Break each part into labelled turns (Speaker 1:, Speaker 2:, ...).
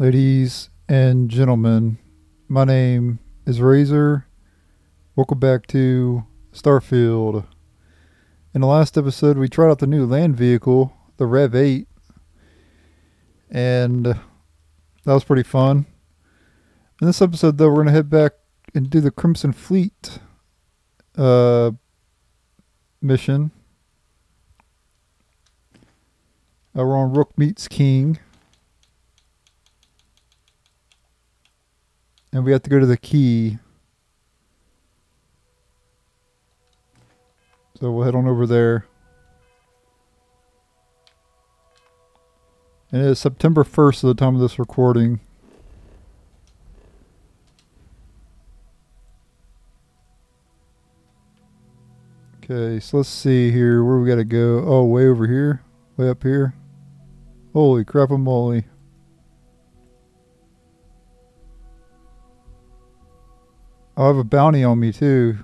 Speaker 1: Ladies and gentlemen, my name is Razor. Welcome back to Starfield. In the last episode, we tried out the new land vehicle, the Rev 8, and that was pretty fun. In this episode, though, we're going to head back and do the Crimson Fleet mission. We're on Rook Meets King. And we have to go to the key. So we'll head on over there. And it is September 1st at the time of this recording. Okay, so let's see here. Where we gotta go? Oh, way over here? Way up here? Holy crap-a-moly. I have a bounty on me too.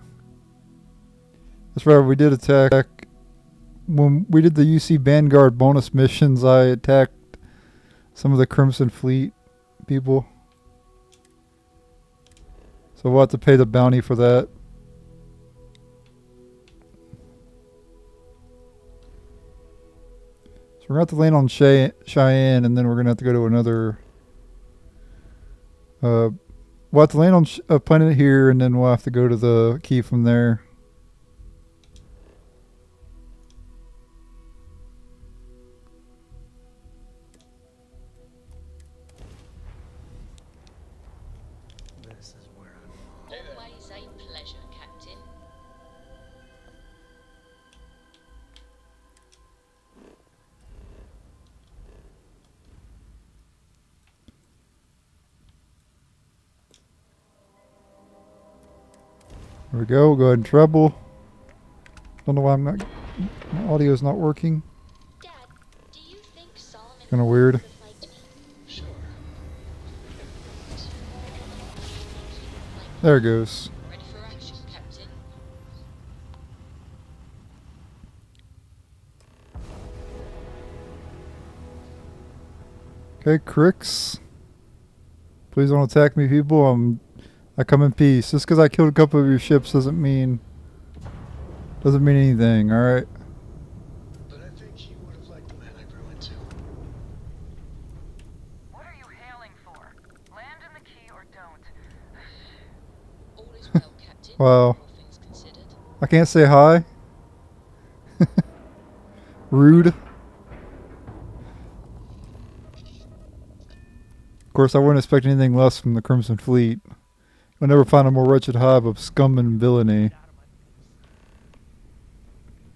Speaker 1: That's right, we did attack. When we did the UC Vanguard bonus missions, I attacked some of the Crimson Fleet people. So we'll have to pay the bounty for that. So we're going to have to land on Cheyenne, and then we're going to have to go to another... we'll have to land on a planet here, and then we'll have to go to the key from there.
Speaker 2: This is where I'm always a pleasure, Captain.
Speaker 1: There we go. We'll go ahead and treble. Don't know why my audio's not working.
Speaker 2: Dad, do you think Solomon
Speaker 1: Kind of weird.
Speaker 2: would have liked me? Sure.
Speaker 1: There it goes.
Speaker 2: Ready for action, Captain.
Speaker 1: Okay, Crix. Please don't attack me, people. I come in peace. Just because I killed a couple of your ships doesn't mean anything. All right.
Speaker 3: But I think he would have liked the man I grew into.
Speaker 4: What are you hailing for? Land in the key or don't?
Speaker 2: All is well, Captain.
Speaker 1: Wow.
Speaker 2: All things considered.
Speaker 1: I can't say hi. Rude. Of course, I wouldn't expect anything less from the Crimson Fleet. You'll never find a more wretched hive of scum and villainy.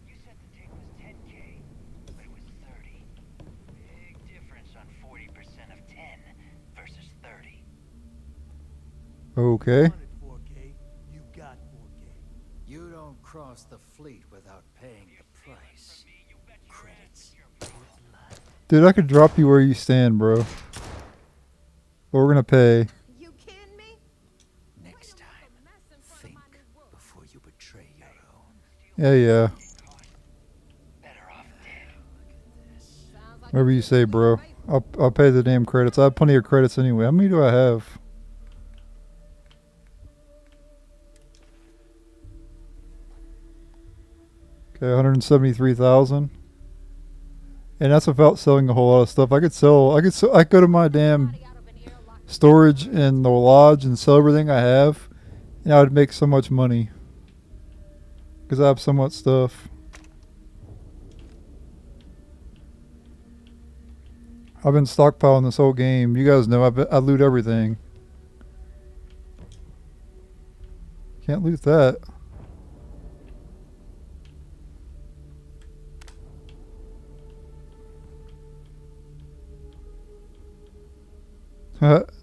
Speaker 4: You said the take was 10K, but it was 30. Big difference on 40% of 10 versus 30.
Speaker 1: Okay.
Speaker 5: Wanted 4K, you got 4K.
Speaker 6: You don't cross the fleet without paying the price. Credits.
Speaker 1: Dude, I could drop you where you stand, bro. But we're gonna pay.
Speaker 7: You kidding me?
Speaker 6: Next time, think before you betray your own.
Speaker 1: Yeah.
Speaker 4: Better off dead.
Speaker 1: Whatever you say, bro. I'll pay the damn credits. I have plenty of credits anyway. How many do I have? Okay, 173,000. And that's without selling a whole lot of stuff. I could go to my damn storage in the lodge and sell everything I have, and I would make so much money because I have so much stuff. I've been stockpiling this whole game. You guys know I loot everything. Can't loot that.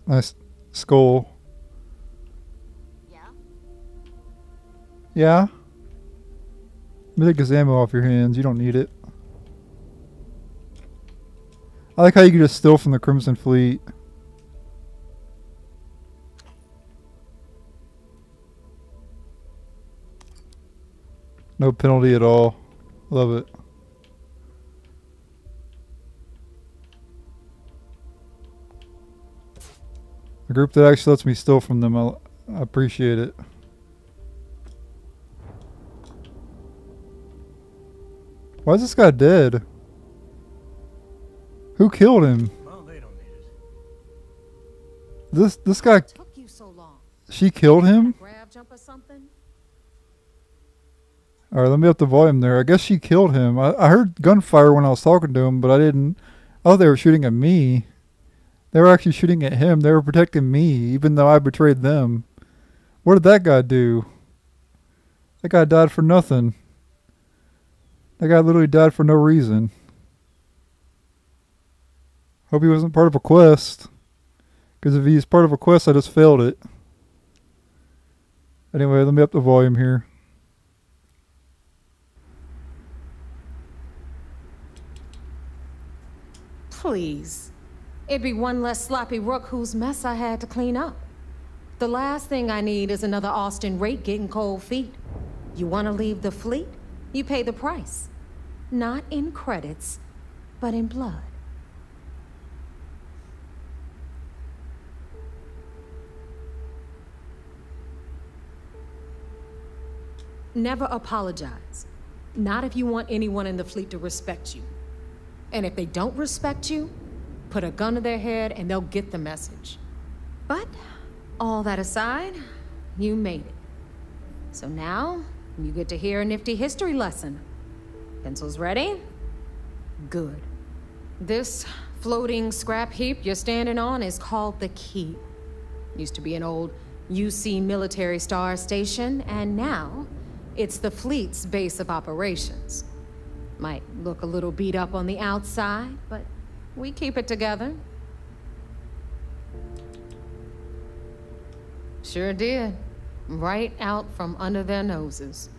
Speaker 1: Nice skull.
Speaker 7: Yeah.
Speaker 1: Yeah? Let me take this ammo off your hands. You don't need it. I like how you can just steal from the Crimson Fleet. No penalty at all. Love it. A group that actually lets me steal from them. I appreciate it. Why is this guy dead? Who killed him?
Speaker 5: Well, they don't need it.
Speaker 1: This guy.
Speaker 7: Took you so long.
Speaker 1: She killed him?
Speaker 7: Grab jump or something?
Speaker 1: Alright, let me up the volume there. I guess she killed him. I heard gunfire when I was talking to him, but I didn't. I thought they were shooting at me. They were actually shooting at him. They were protecting me, even though I betrayed them. What did that guy do? That guy died for nothing. That guy literally died for no reason. Hope he wasn't part of a quest. Because if he's part of a quest, I just failed it. Anyway, let me up the volume here.
Speaker 7: Please. It'd be one less sloppy rook whose mess I had to clean up. The last thing I need is another Austin rate getting cold feet. You want to leave the fleet? You pay the price. Not in credits, but in blood. Never apologize. Not if you want anyone in the fleet to respect you. And if they don't respect you, put a gun to their head and they'll get the message. But all that aside, you made it. So now, you get to hear a nifty history lesson. Pencils ready? Good. This floating scrap heap you're standing on is called the Keep. Used to be an old UC military star station, and now it's the fleet's base of operations. Might look a little beat up on the outside, but we keep it together. Sure did. Right out from under their noses.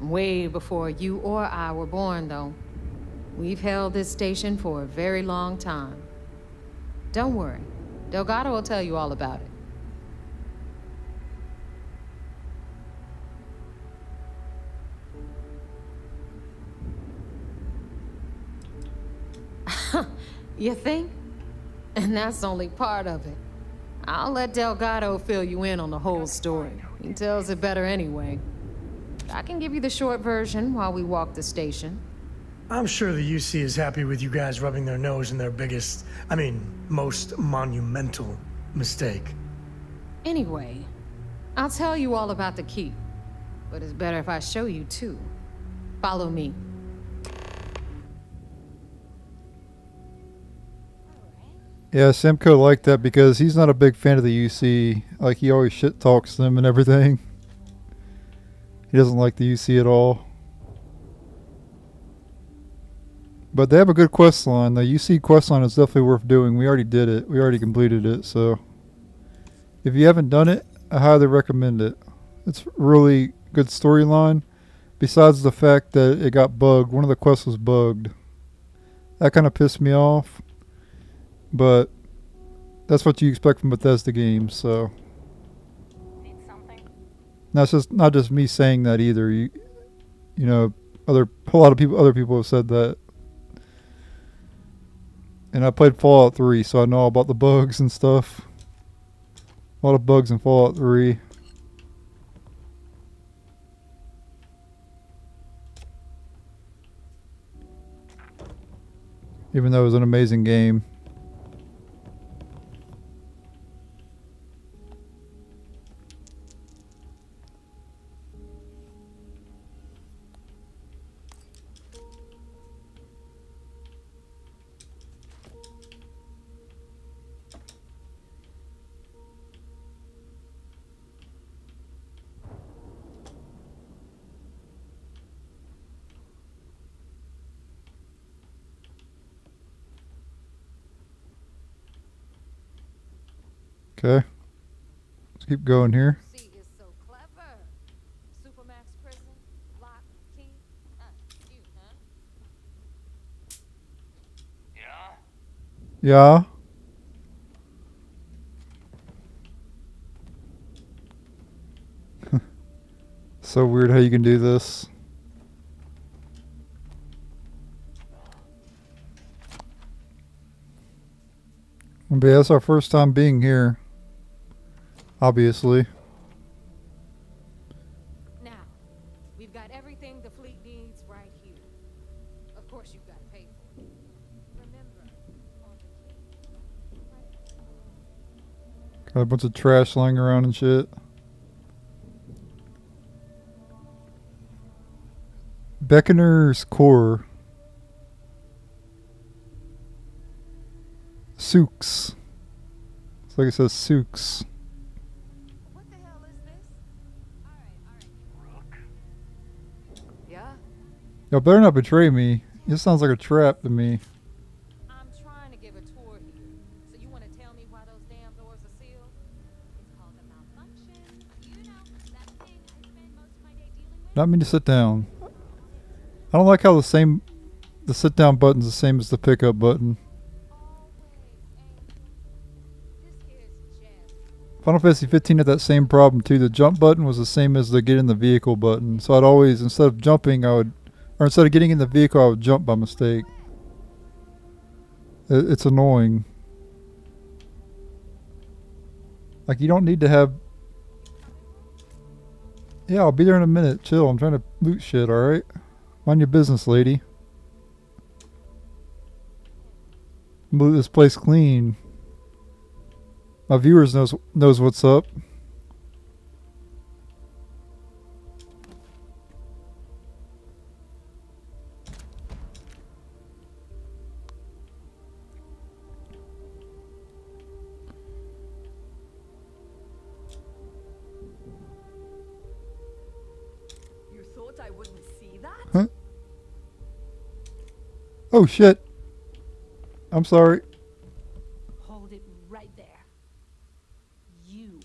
Speaker 7: Way before you or I were born, though. We've held this station for a very long time. Don't worry. Delgado will tell you all about it. You think? And that's only part of it. I'll let Delgado fill you in on the whole story. He tells it better anyway. I can give you the short version while we walk the station.
Speaker 3: I'm sure the UC is happy with you guys rubbing their nose in their biggest, most monumental mistake.
Speaker 7: Anyway, I'll tell you all about the Keep. But it's better if I show you too. Follow me.
Speaker 1: Yeah, Simcoe liked that because he's not a big fan of the UC. Like, he always shit talks them and everything. He doesn't like the UC at all. But they have a good quest line. The UC quest line is definitely worth doing. We already did it. We already completed it, so if you haven't done it, I highly recommend it. It's really good storyline. Besides the fact that it got bugged. One of the quests was bugged. That kind of pissed me off. But that's what you expect from Bethesda games, so.
Speaker 7: Need something?
Speaker 1: That's just not just me saying that either. You know, a lot of people, other people have said that. And I played Fallout 3, so I know all about the bugs and stuff. A lot of bugs in Fallout 3. Even though it was an amazing game. Okay. Let's keep going here.
Speaker 7: She is so clever. Supermax prison, lock, key. You, huh?
Speaker 1: Yeah. So weird how you can do this. But yeah, that's our first time being here. Obviously.
Speaker 7: Now, we've got everything the fleet needs right here. Of course, you've got to pay for it. Remember, on the
Speaker 1: Got a bunch of trash lying around and shit. Beckoner's Core. Souks. It's like it says Souks.
Speaker 7: What the hell is this? All right. Yeah?
Speaker 1: Y'all better not betray me. This sounds like a trap to me.
Speaker 7: I'm trying to give a tour here. So you want to tell me why those damn doors are sealed? It's called a malfunction. You know, that thing I spend most of my day dealing with.
Speaker 1: Not mean to sit down. I don't like how the sit down button's the same as the pickup button. Final Fantasy 15 had that same problem too. The jump button was the same as the get in the vehicle button. So I'd always, instead of jumping, instead of getting in the vehicle, I would jump by mistake. It's annoying. Like, you don't need to have... Yeah, I'll be there in a minute. Chill, I'm trying to loot shit, alright? Mind your business, lady. Loot this place clean. My viewers knows what's up.
Speaker 8: You thought I wouldn't see that?
Speaker 1: Huh? Oh shit. I'm sorry.
Speaker 8: Hold it right there. You.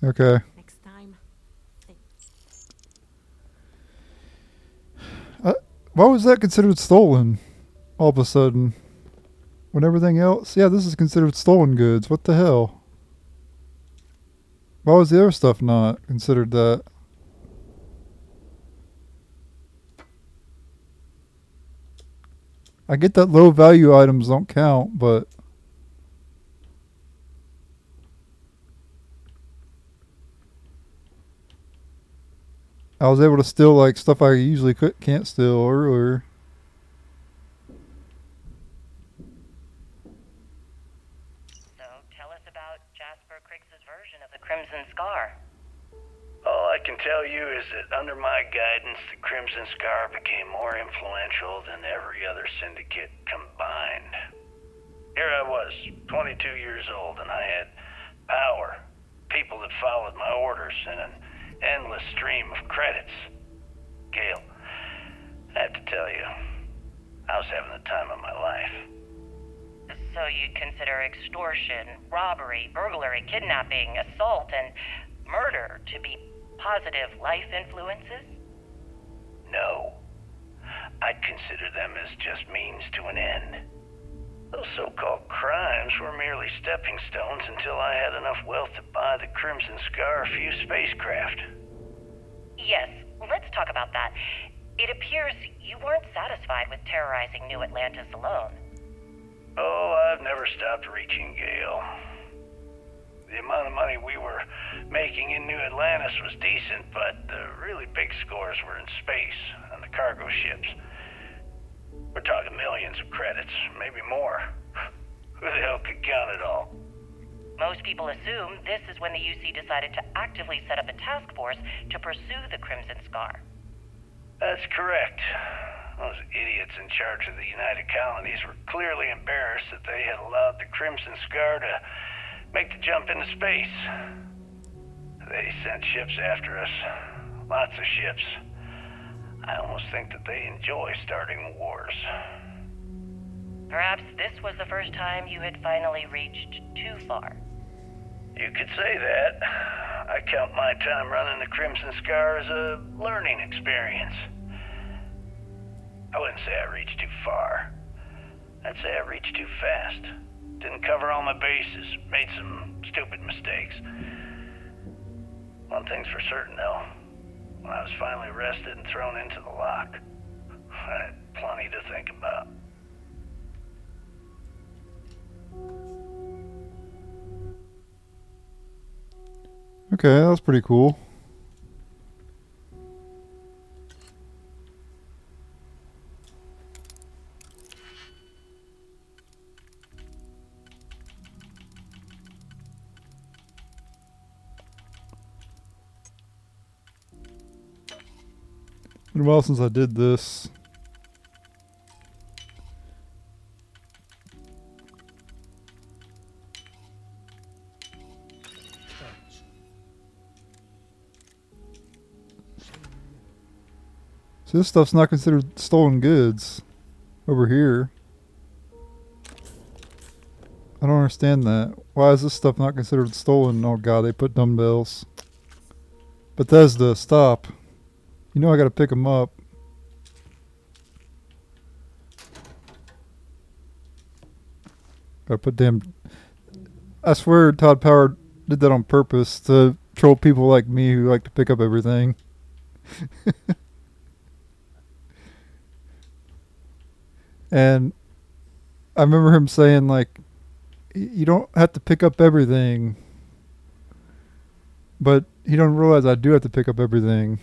Speaker 1: Okay.
Speaker 8: Next time, think.
Speaker 1: Why was that considered stolen? All of a sudden. When everything else... Yeah, this is considered stolen goods. What the hell? Why was the other stuff not considered that? I get that low value items don't count, but... I was able to steal like stuff I usually can't steal earlier.
Speaker 9: So tell us about Jasper Criggs's version of the Crimson Scar.
Speaker 4: All I can tell you is that under my guidance, the Crimson Scar became more influential than every other syndicate combined. Here I was, 22 years old, and I had power, people that followed my orders, and an endless stream of credits. Gale, I have to tell you, I was having the time of my life.
Speaker 9: So you'd consider extortion, robbery, burglary, kidnapping, assault, and murder to be positive life influences?
Speaker 4: No. I'd consider them as just means to an end. Those so-called crimes were merely stepping stones until I had enough wealth to buy the Crimson Scar a few spacecraft.
Speaker 9: Yes, let's talk about that. It appears you weren't satisfied with terrorizing New Atlantis alone.
Speaker 4: Oh, I've never stopped reaching, Gale. The amount of money we were making in New Atlantis was decent, but the really big scores were in space, on the cargo ships. We're talking millions of credits, maybe more. Who the hell could count it all?
Speaker 9: Most people assume this is when the UC decided to actively set up a task force to pursue the Crimson Scar.
Speaker 4: That's correct. Those idiots in charge of the United Colonies were clearly embarrassed that they had allowed the Crimson Scar to make the jump into space. They sent ships after us. Lots of ships. I almost think that they enjoy starting wars.
Speaker 9: Perhaps this was the first time you had finally reached too far.
Speaker 4: You could say that. I count my time running the Crimson Scar as a learning experience. I wouldn't say I reached too far. I'd say I reached too fast. Didn't cover all my bases. Made some stupid mistakes. One thing's for certain, though. When I was finally arrested and thrown into the lock, I had plenty to think about.
Speaker 1: Okay, that was pretty cool. Been a while since I did this. So this stuff's not considered stolen goods over here. I don't understand that. Why is this stuff not considered stolen? Oh god, they put dumbbells. Bethesda, stop. You know I gotta pick them up. Gotta put damn... I swear Todd Power did that on purpose to troll people like me who like to pick up everything. And I remember him saying, like, you don't have to pick up everything. But he don't realize I do have to pick up everything.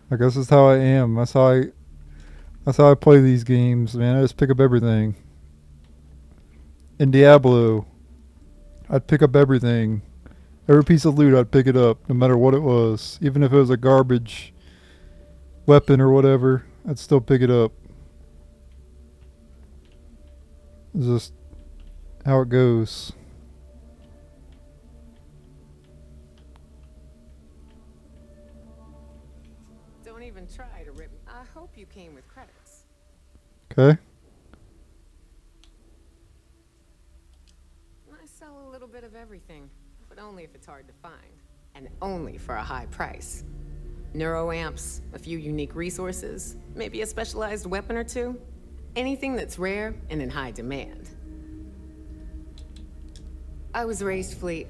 Speaker 1: I guess that's how I am. That's how I play these games, man. I just pick up everything. In Diablo, I'd pick up everything. Every piece of loot, I'd pick it up, no matter what it was. Even if it was a garbage weapon or whatever, I'd still pick it up. It's just how it goes.
Speaker 10: Don't even try to rip. I hope you came with credits.
Speaker 1: Okay.
Speaker 10: I sell a little bit of everything, but only if it's hard to find. And only for a high price. Neuroamps, a few unique resources, maybe a specialized weapon or two. Anything that's rare and in high demand. I was raised fleet.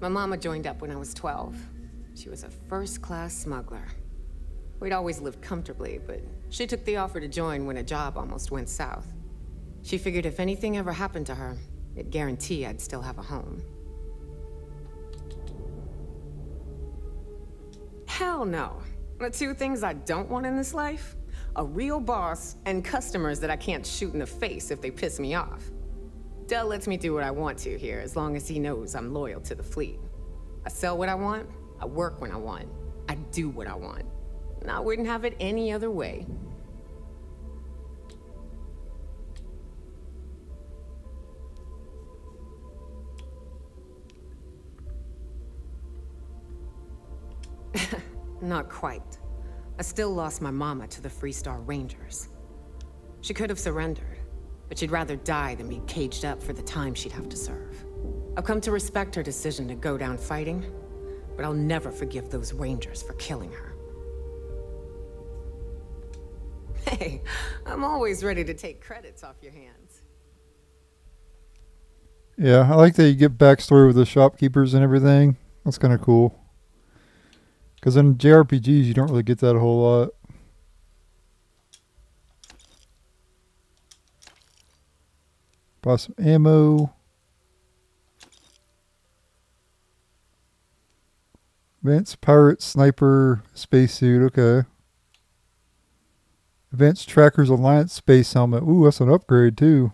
Speaker 10: My mama joined up when I was 12. She was a first-class smuggler. We'd always lived comfortably, but she took the offer to join when a job almost went south. She figured if anything ever happened to her, it'd guarantee I'd still have a home. Hell no. The two things I don't want in this life? A real boss and customers that I can't shoot in the face if they piss me off. Dell lets me do what I want to here as long as he knows I'm loyal to the fleet. I sell what I want, I work when I want, I do what I want. And I wouldn't have it any other way. Not quite. I still lost my mama to the Freestar Rangers. She could have surrendered, but she'd rather die than be caged up for the time she'd have to serve. I've come to respect her decision to go down fighting, but I'll never forgive those Rangers for killing her. Hey, I'm always ready to take credits off your hands.
Speaker 1: Yeah, I like that you get backstory with the shopkeepers and everything. That's kind of cool. Because in JRPGs, you don't really get that a whole lot. Buy some ammo. Advanced pirate sniper spacesuit. Okay. Advanced Trackers Alliance space helmet. Ooh, that's an upgrade too.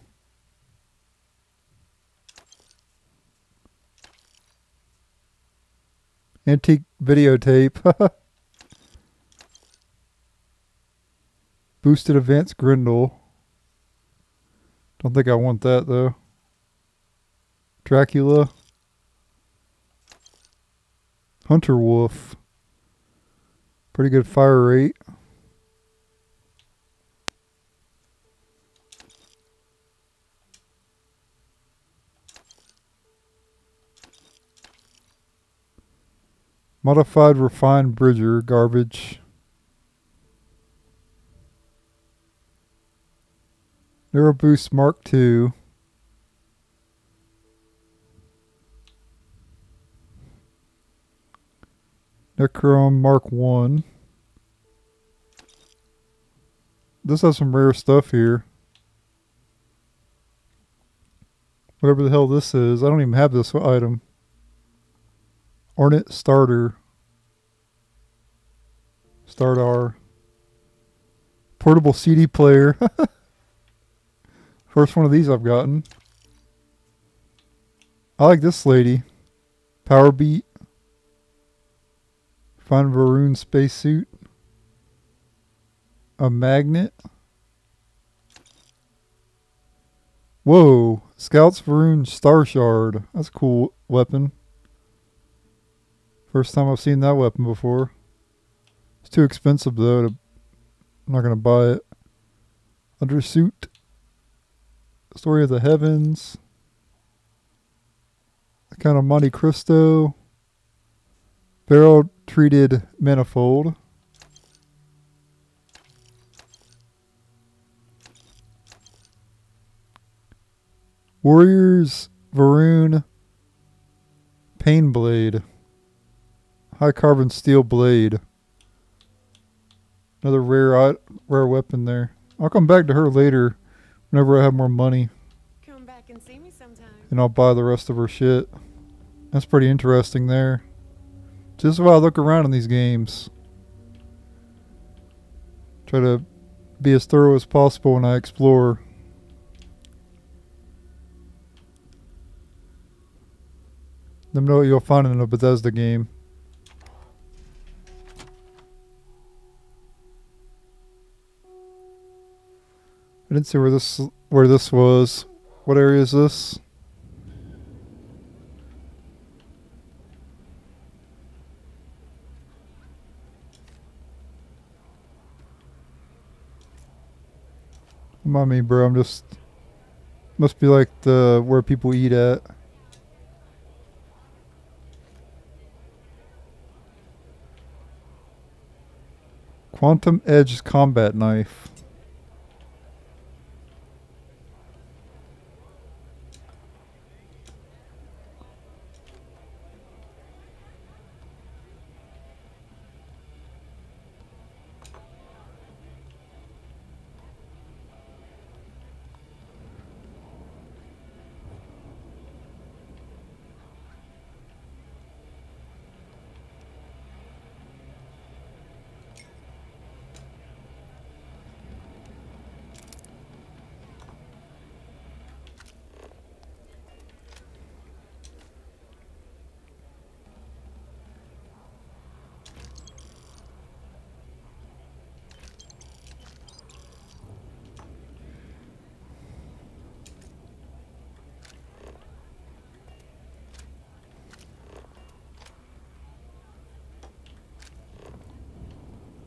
Speaker 1: Antique videotape. Boosted advanced Grendel. Don't think I want that though. Dracula. Hunter Wolf. Pretty good fire rate. Modified Refined Bridger, garbage. Neuroboost Mark II. Necrom Mark I. This has some rare stuff here. Whatever the hell this is. I don't even have this item. Ornate starter. Starter. Portable CD player. First one of these I've gotten. I like this lady. Power beat. Find Varun spacesuit. A magnet. Whoa. Scouts Varun Star Shard. That's a cool weapon. First time I've seen that weapon before. It's too expensive though. I'm not going to buy it. Undersuit. Story of the Heavens. Kind of Monte Cristo. Barrel treated manifold. Warriors Varun Pain Blade. High carbon steel blade. Another rare weapon there. I'll come back to her later whenever I have more money.
Speaker 10: Come back and see me sometime.
Speaker 1: And I'll buy the rest of her shit. That's pretty interesting there. Just while I look around in these games. Try to be as thorough as possible when I explore. Let me know what you'll find in a Bethesda game. I didn't see where this was. What area is this? Remind me, bro. I'm just must be like the where people eat at. Quantum Edge combat knife.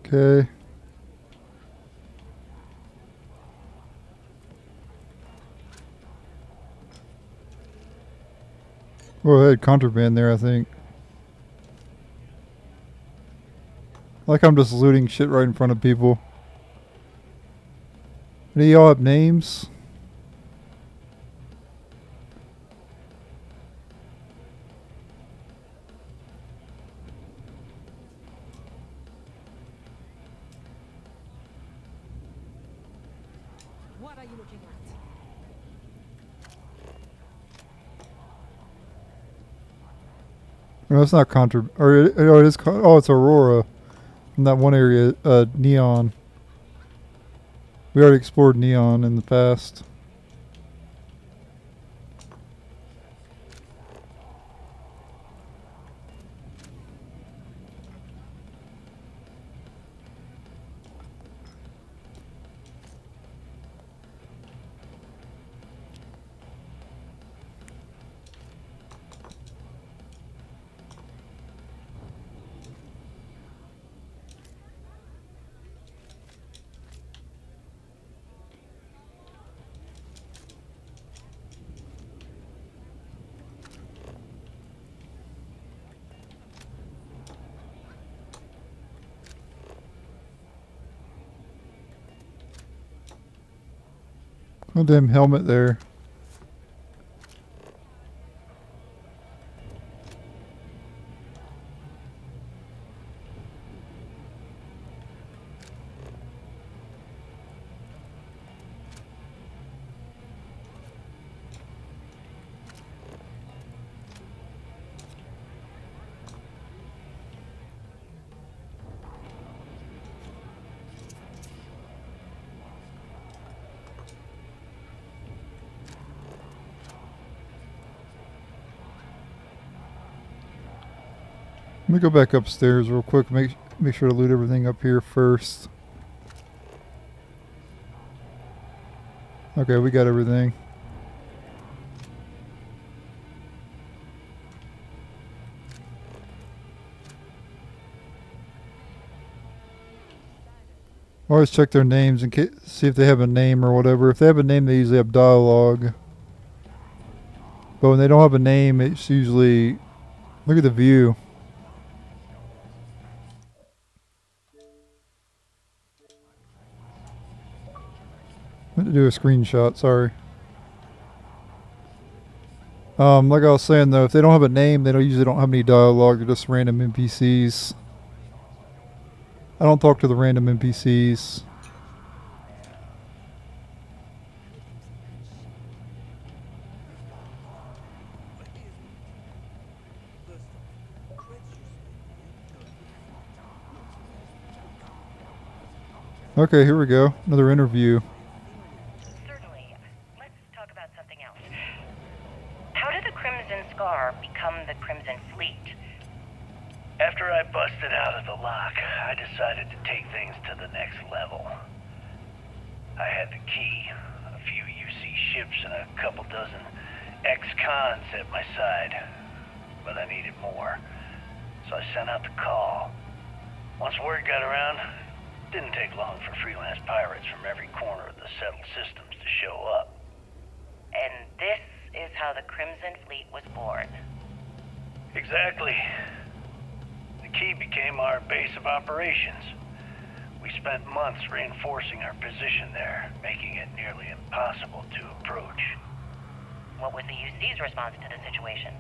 Speaker 1: Okay. Well, I had contraband there, I think. Like I'm just looting shit right in front of people. Any of y'all have names?
Speaker 8: What are you looking at?
Speaker 1: No, it's not or it is. Oh, it's Aurora. In that one area, Neon. We already explored Neon in the past. Oh, damn helmet there. Let me go back upstairs real quick. Make sure to loot everything up here first. Okay, we got everything. Always check their names and see if they have a name or whatever. If they have a name, they usually have dialogue. But when they don't have a name, it's usually... Look at the view. I meant to do a screenshot, sorry. Like I was saying though, if they don't have a name, they usually don't have any dialogue. They're just random NPCs. I don't talk to the random NPCs. Okay, here we go. Another interview.
Speaker 9: Certainly. Let's talk about something else. How did the Crimson Scar become the Crimson Fleet?
Speaker 4: After I busted out of the lock, I decided to take things to the next level. I had the key, a few UC ships, and a couple dozen ex-cons at my side. But I needed more, so I sent out the call. Once word got around, it didn't take long for freelance pirates from every corner of the settled systems to show up.
Speaker 9: And this is how the Crimson Fleet was born.
Speaker 4: Exactly. The key became our base of operations. We spent months reinforcing our position there, making it nearly impossible to approach.
Speaker 9: What was the UC's response to the situation?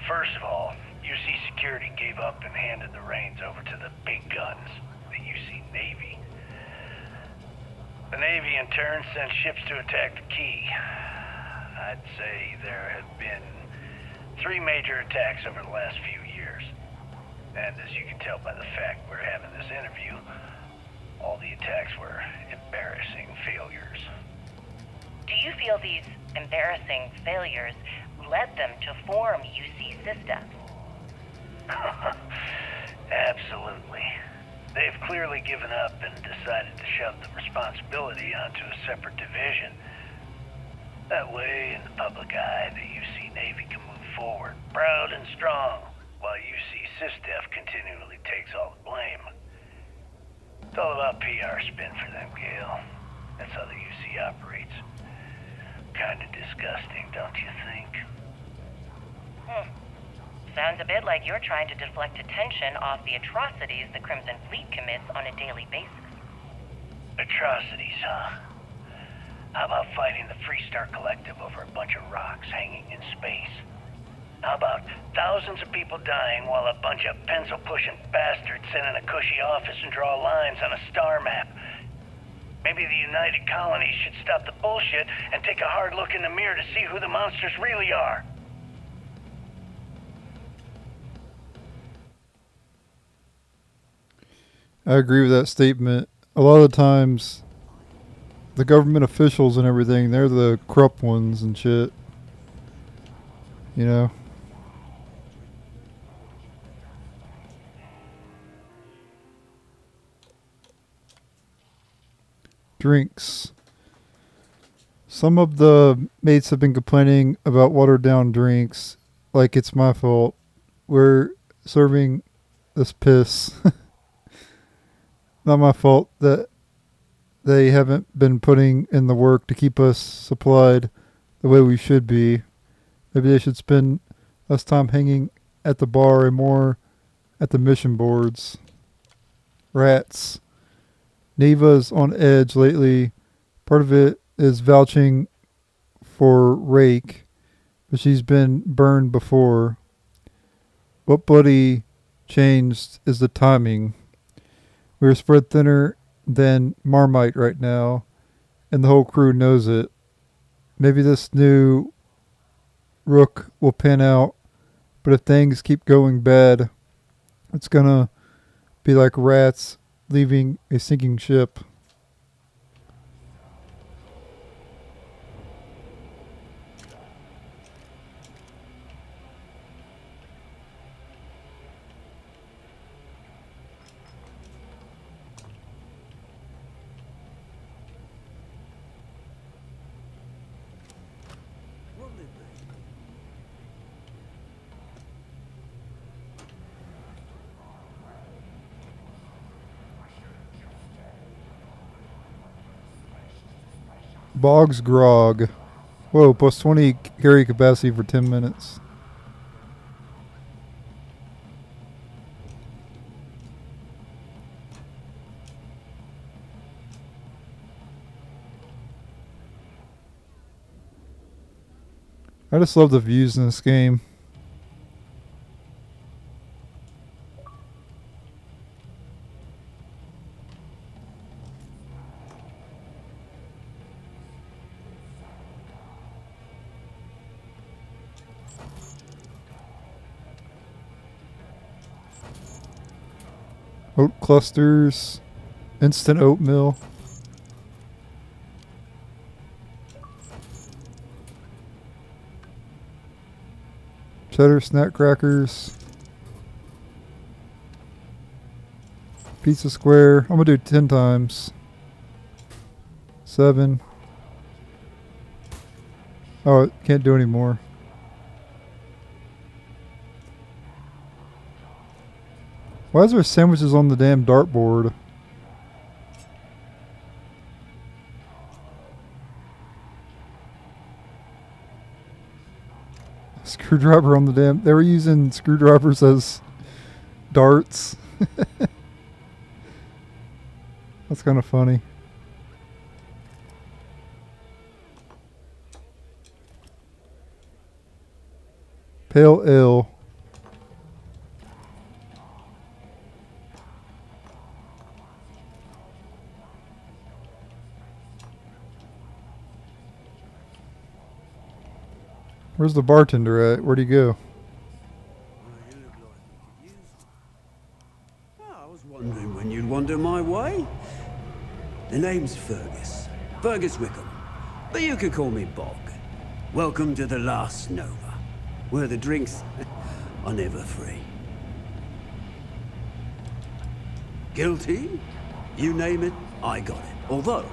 Speaker 4: First of all, UC Security gave up and handed the reins over to the big guns, the UC Navy. The Navy in turn sent ships to attack the key. I'd say there have been 3 major attacks over the last few years. And as you can tell by the fact we're having this interview, all the attacks were embarrassing failures.
Speaker 9: Do you feel these embarrassing failures led them to form UC systems?
Speaker 4: Absolutely. They've clearly given up and decided to shove the responsibility onto a separate division. That way, in the public eye, the UC Navy can move forward, proud and strong, while UC SysDef continually takes all the blame. It's all about PR spin for them, Gale. That's how the UC operates. Kinda disgusting, don't you think?
Speaker 9: Sounds a bit like you're trying to deflect attention off the atrocities the Crimson Fleet commits on a daily basis.
Speaker 4: Atrocities, huh? How about fighting the Freestar Collective over a bunch of rocks hanging in space? How about thousands of people dying while a bunch of pencil-pushing bastards sit in a cushy office and draw lines on a star map? Maybe the United Colonies should stop the bullshit and take a hard look in the mirror to see who the monsters really are.
Speaker 1: I agree with that statement. A lot of the times, the government officials and everything, they're the corrupt ones and shit. You know? Drinks. Some of the mates have been complaining about watered down drinks, like it's my fault. We're serving this piss. Not my fault that they haven't been putting in the work to keep us supplied the way we should be. Maybe they should spend less time hanging at the bar and more at the mission boards. Rats. Neva's on edge lately. Part of it is vouching for Rake, but she's been burned before. What bloody changed is the timing. We're spread thinner than Marmite right now, and the whole crew knows it. Maybe this new Rook will pan out, but if things keep going bad, it's gonna be like rats leaving a sinking ship. Boggs Grog. Whoa, plus 20 carry capacity for 10 minutes. I just love the views in this game. Oat clusters, instant oatmeal. Cheddar snack crackers. Pizza square. I'm gonna do 10 times. 7. Oh, it can't do any more. Why is there sandwiches on the damn dartboard? Screwdriver on the damn... They were using screwdrivers as darts. That's kind of funny. Pale ale. Where's the bartender at? Where'd he go?
Speaker 11: I was wondering when you'd wander my way. The name's Fergus. Fergus Wickham. But you could call me Bog. Welcome to the Last Nova, where the drinks are never free. Guilty? You name it, I got it. Although,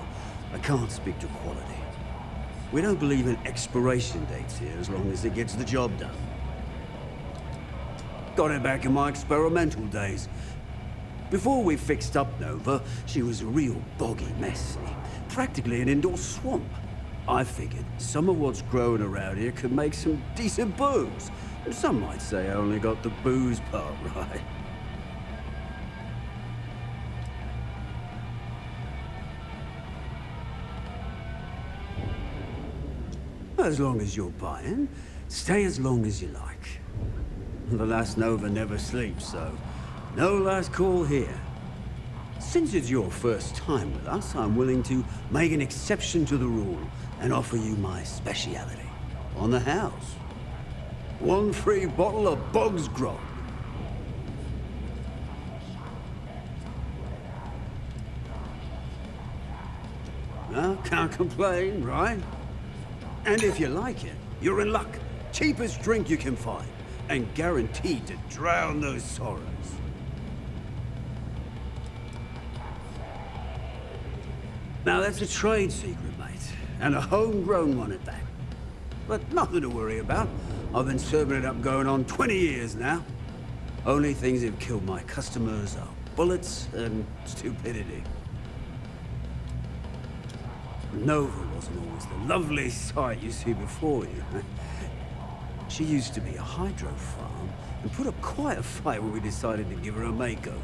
Speaker 11: I can't speak to quality. We don't believe in expiration dates here as long as it gets the job done. Got it back in my experimental days. Before we fixed up Nova, she was a real boggy mess. Practically an indoor swamp. I figured some of what's growing around here could make some decent booze. Some might say I only got the booze part right. As long as you're buying, stay as long as you like. The Last Nova never sleeps, so no last call here. Since it's your first time with us, I'm willing to make an exception to the rule and offer you my speciality. On the house. 1 free bottle of Boggs Grog. Well, can't complain, right? And if you like it, you're in luck. Cheapest drink you can find, and guaranteed to drown those sorrows. Now that's a trade secret, mate, and a homegrown one at that. But nothing to worry about. I've been serving it up going on 20 years now. Only things that kill my customers are bullets and stupidity. Nova wasn't always the lovely sight you see before you. She used to be a hydro farm and put up quite a fight when we decided to give her a makeover.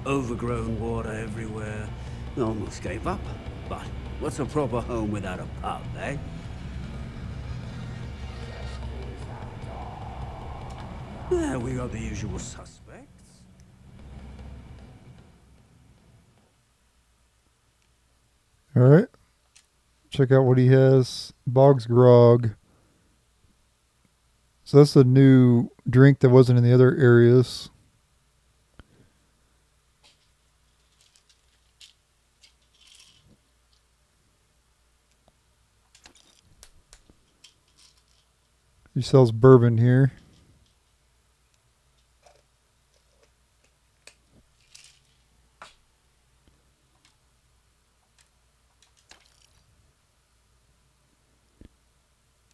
Speaker 11: Overgrown water everywhere. I almost gave up. But what's a proper home without a pub, eh? Yeah, we got the usual suspects.
Speaker 1: All right. Check out what he has. Boggs Grog. So that's a new drink that wasn't in the other areas. He sells bourbon here.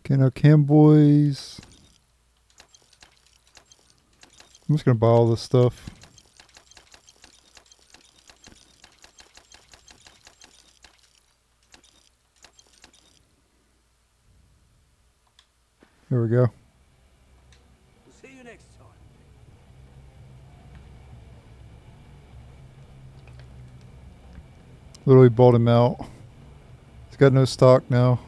Speaker 1: Okay, now Camboys. I'm just going to buy all this stuff. Here we go.
Speaker 11: See you next time.
Speaker 1: Literally bought him out. He's got no stock now.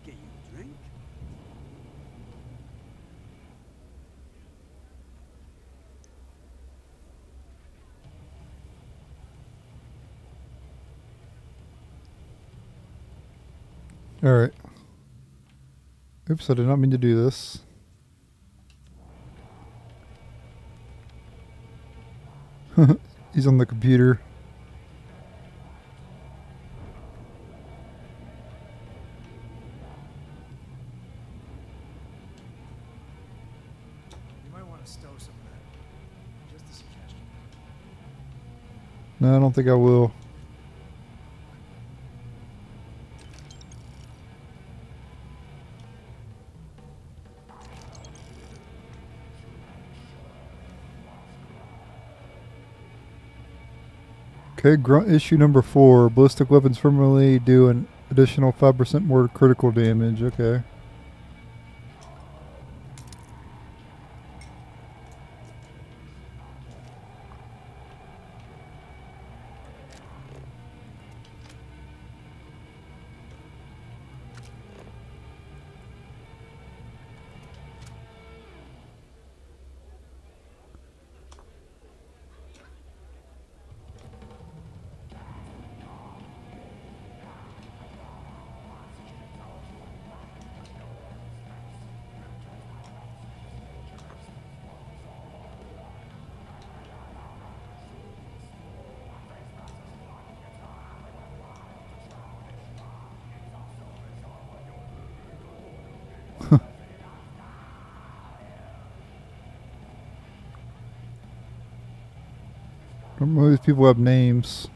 Speaker 11: Get you a drink?
Speaker 1: Alright. Oops, I did not mean to do this. He's on the computer.
Speaker 6: You might want to stow some of that. Just a suggestion.
Speaker 1: No, I don't think I will. Okay, grunt issue number 4. Ballistic weapons permanently do an additional 5% more critical damage. Okay. I don't know if these people have names.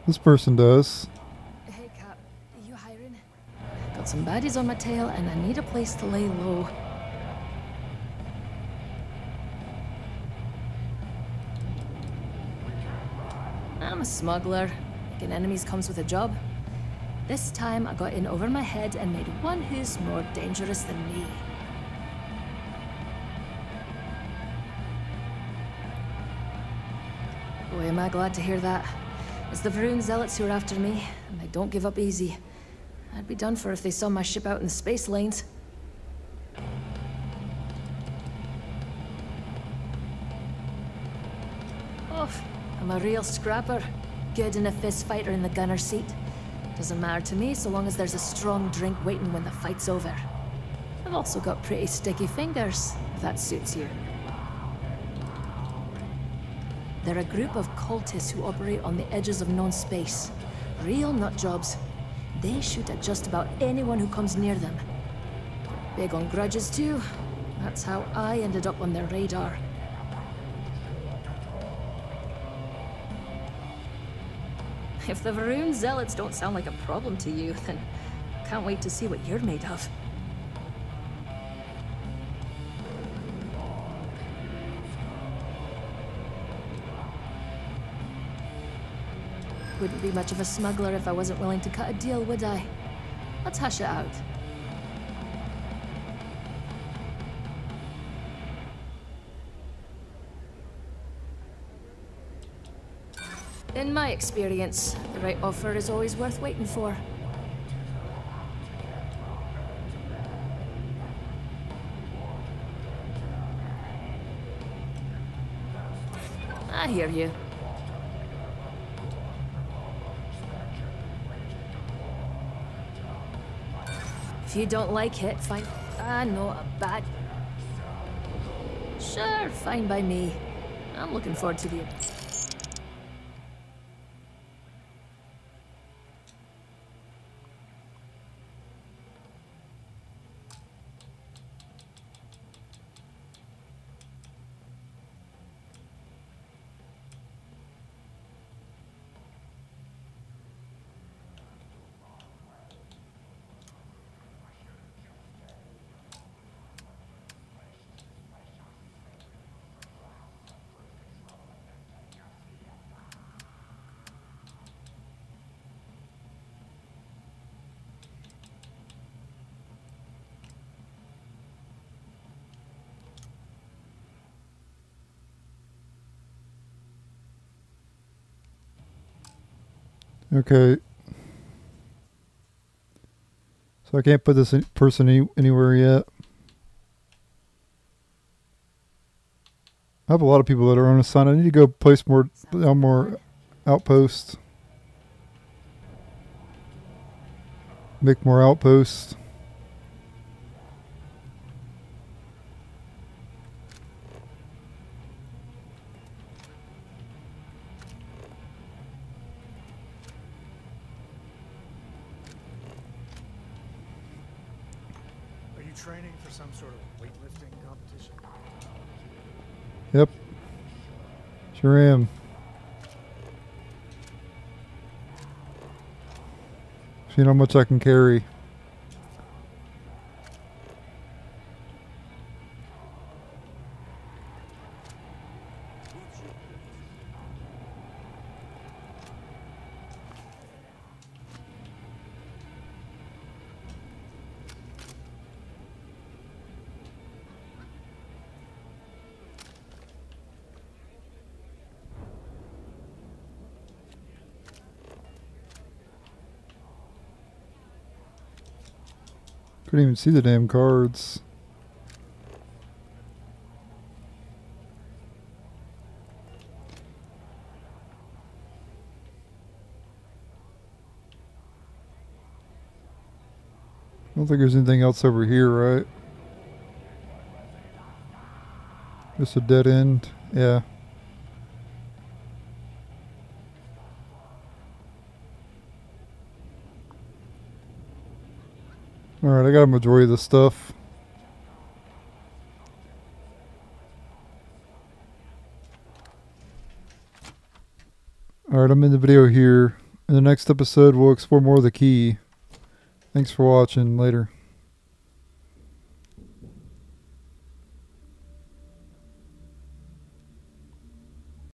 Speaker 1: This person does.
Speaker 8: Hey, Cap. You hiring? Got some baddies on my tail, and I need a place to lay low. I'm a smuggler. Making enemies comes with a job. This time I got in over my head and made one who's more dangerous than me. Boy, am I glad to hear that. It's the Varun zealots who are after me, and they don't give up easy. I'd be done for if they saw my ship out in the space lanes. Oh, I'm a real scrapper. Good in a fist fight or in the gunner seat. Doesn't matter to me so long as there's a strong drink waiting when the fight's over. I've also got pretty sticky fingers, if that suits you. They're a group of cultists who operate on the edges of non-space. Real nutjobs. They shoot at just about anyone who comes near them. Big on grudges too. That's how I ended up on their radar. If the Varun zealots don't sound like a problem to you, then can't wait to see what you're made of. Wouldn't be much of a smuggler if I wasn't willing to cut a deal, would I? Let's hash it out. In my experience, the right offer is always worth waiting for. I hear you. If you don't like it, fine. Ah, no, a bad... Sure, fine by me. I'm looking forward to the...
Speaker 1: Okay. So I can't put this person anywhere yet. I have a lot of people that are unassigned. I need to go place more outposts. Make more outposts.
Speaker 12: Are you training for some sort of weightlifting competition?
Speaker 1: Yep. Sure am. See how much I can carry. Couldn't even see the damn cards. I don't think there's anything else over here, right? Just a dead end. Yeah. Alright, I got a majority of the stuff. Alright, I'm in the video here. In the next episode, we'll explore more of the key. Thanks for watching. Later.